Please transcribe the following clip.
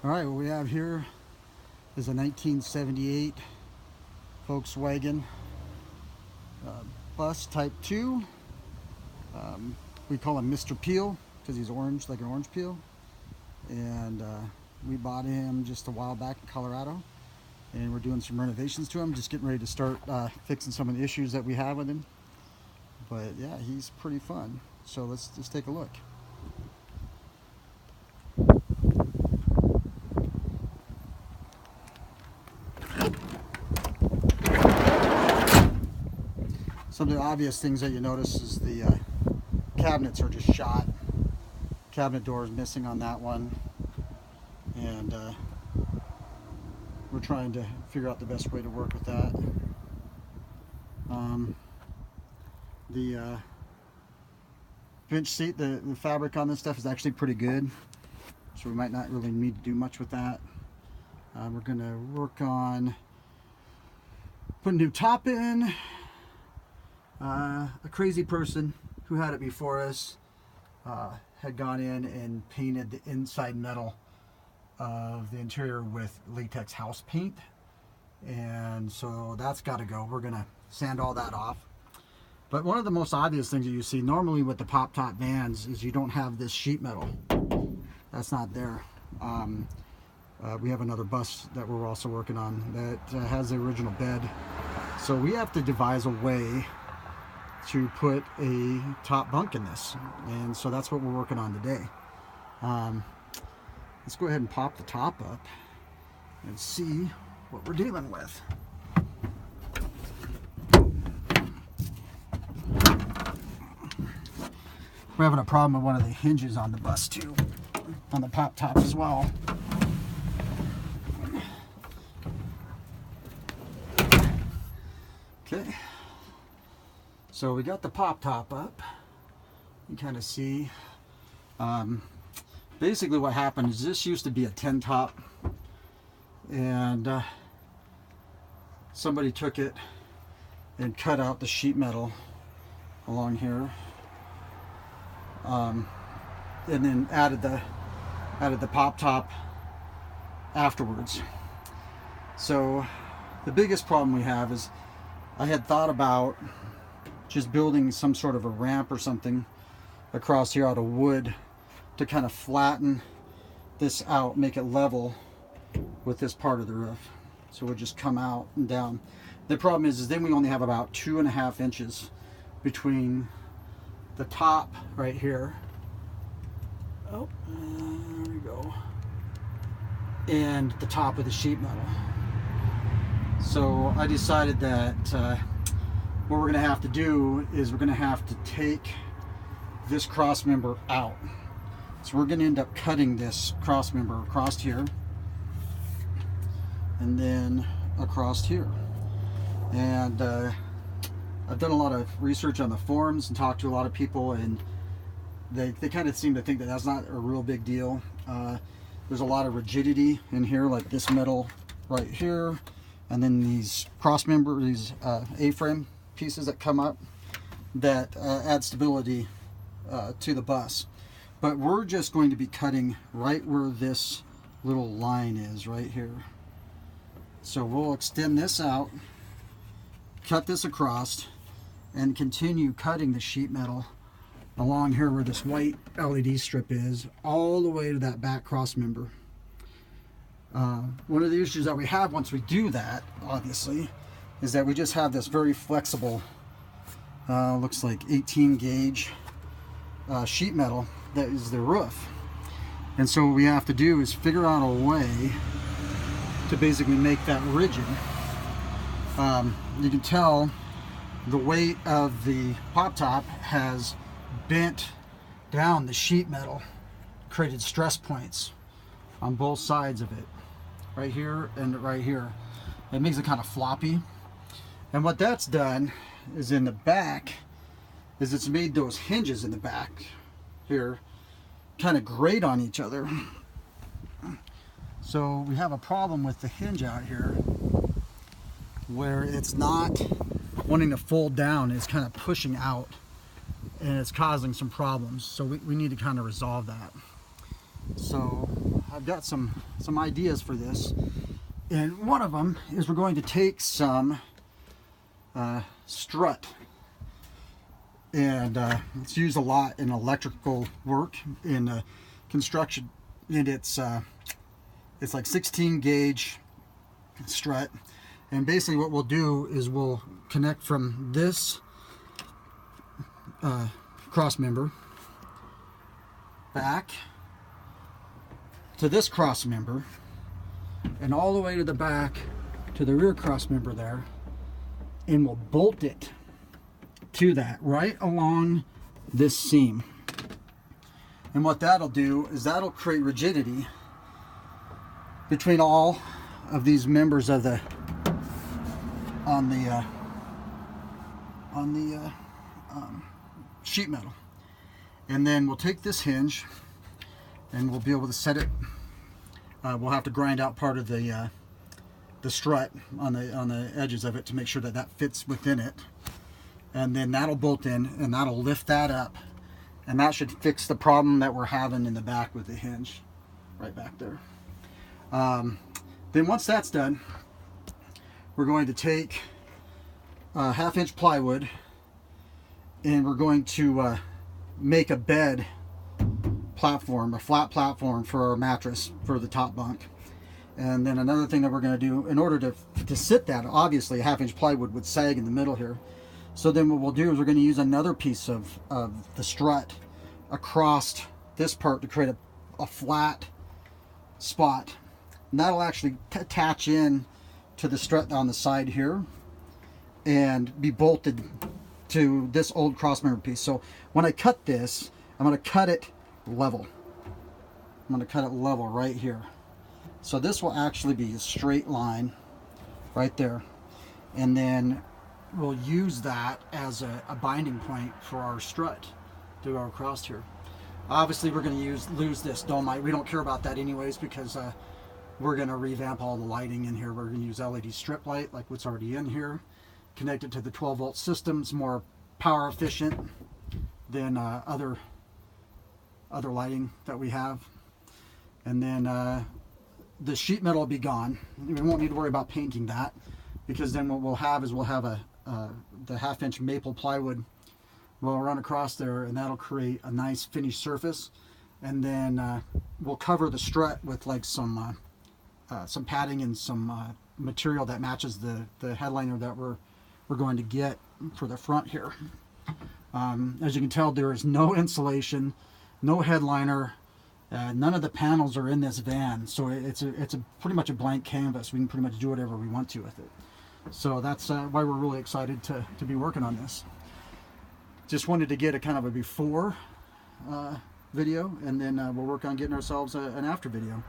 All right, what we have here is a 1978 Volkswagen bus Type 2. We call him Mr. Peel because he's orange, like an orange peel. And we bought him just a while back in Colorado. And we're doing some renovations to him, just getting ready to start fixing some of the issues that we have with him. But yeah, he's pretty fun. So let's just take a look. Some of the obvious things that you notice is the cabinets are just shot. Cabinet door is missing on that one. And we're trying to figure out the best way to work with that. The bench seat, the fabric on this stuff is actually pretty good, so we might not really need to do much with that. We're going to work on putting a new top in. A crazy person who had it before us had gone in and painted the inside metal of the interior with latex house paint, and so that's got to go. We're going to sand all that off. But one of the most obvious things that you see normally with the pop top vans is you don't have this sheet metal. That's not there. We have another bus that we're also working on that has the original bed, so we have to devise a way to put a top bunk in this, and so that's what we're working on today. Let's go ahead and pop the top up and see what we're dealing with. We're having a problem with one of the hinges on the bus too, on the pop top as well. Okay, so we got the pop top up. You kind of see basically what happened is this used to be a 10 top, and somebody took it and cut out the sheet metal along here, and then added the pop top afterwards. So the biggest problem we have is I had thought about just building some sort of a ramp or something across here out of wood to kind of flatten this out, make it level with this part of the roof. So we'll just come out and down. The problem is then we only have about 2.5 inches between the top right here, oh, there we go, and the top of the sheet metal. So I decided that what we're going to have to do is we're going to have to take this cross member out. So we're going to end up cutting this cross member across here and then across here. And I've done a lot of research on the forums and talked to a lot of people, and they kind of seem to think that that's not a real big deal. There's a lot of rigidity in here, like this metal right here, and then these cross member, these A-frame pieces that come up that add stability to the bus. But we're just going to be cutting right where this little line is right here. So we'll extend this out, cut this across, and continue cutting the sheet metal along here where this white LED strip is, all the way to that back cross member. One of the issues that we have once we do that, obviously, is that we just have this very flexible, looks like 18 gauge sheet metal that is the roof. And so what we have to do is figure out a way to basically make that rigid. You can tell the weight of the pop top has bent down the sheet metal, created stress points on both sides of it, right here and right here. It makes it kind of floppy. And what that's done is in the back is it's made those hinges in the back here kind of grate on each other. So we have a problem with the hinge out here where it's not wanting to fold down, it's kind of pushing out, and it's causing some problems. So we need to kind of resolve that. So I've got some ideas for this, and one of them is we're going to take some strut, and it's used a lot in electrical work in construction, and it's like 16 gauge strut. And basically what we'll do is we'll connect from this cross member back to this cross member, and all the way to the back to the rear cross member there, and we'll bolt it to that right along this seam. And what that'll do is that'll create rigidity between all of these members of the on the sheet metal. And then we'll take this hinge and we'll be able to set it. We'll have to grind out part of the strut on the edges of it to make sure that that fits within it, and then that'll bolt in and that'll lift that up, and that should fix the problem that we're having in the back with the hinge right back there. Then once that's done, we're going to take a 1/2 inch plywood, and we're going to make a bed platform, a flat platform for our mattress for the top bunk. And then another thing that we're going to do, in order to sit that, obviously a 1/2 inch plywood would sag in the middle here. So then what we'll do is we're going to use another piece of the strut across this part to create a flat spot. And that'll actually attach in to the strut on the side here and be bolted to this old crossmember piece. So when I cut this, I'm going to cut it level. I'm going to cut it level right here. So this will actually be a straight line right there. And then we'll use that as a binding point for our strut to go across here. Obviously we're going to lose this domite. We don't care about that anyways, because we're going to revamp all the lighting in here. We're going to use LED strip light like what's already in here. Connect it to the 12 volt system. It's more power efficient than other lighting that we have. And then the sheet metal will be gone. We won't need to worry about painting that, because then what we'll have is we'll have the 1/2 inch maple plywood will run across there, and that'll create a nice finished surface. And then we'll cover the strut with like some padding and some material that matches the headliner that we're going to get for the front here. As you can tell, there is no insulation, no headliner. None of the panels are in this van, so it's pretty much a blank canvas. We can pretty much do whatever we want to with it. So that's why we're really excited to be working on this. Just wanted to get a kind of a before video, and then we'll work on getting ourselves an after video.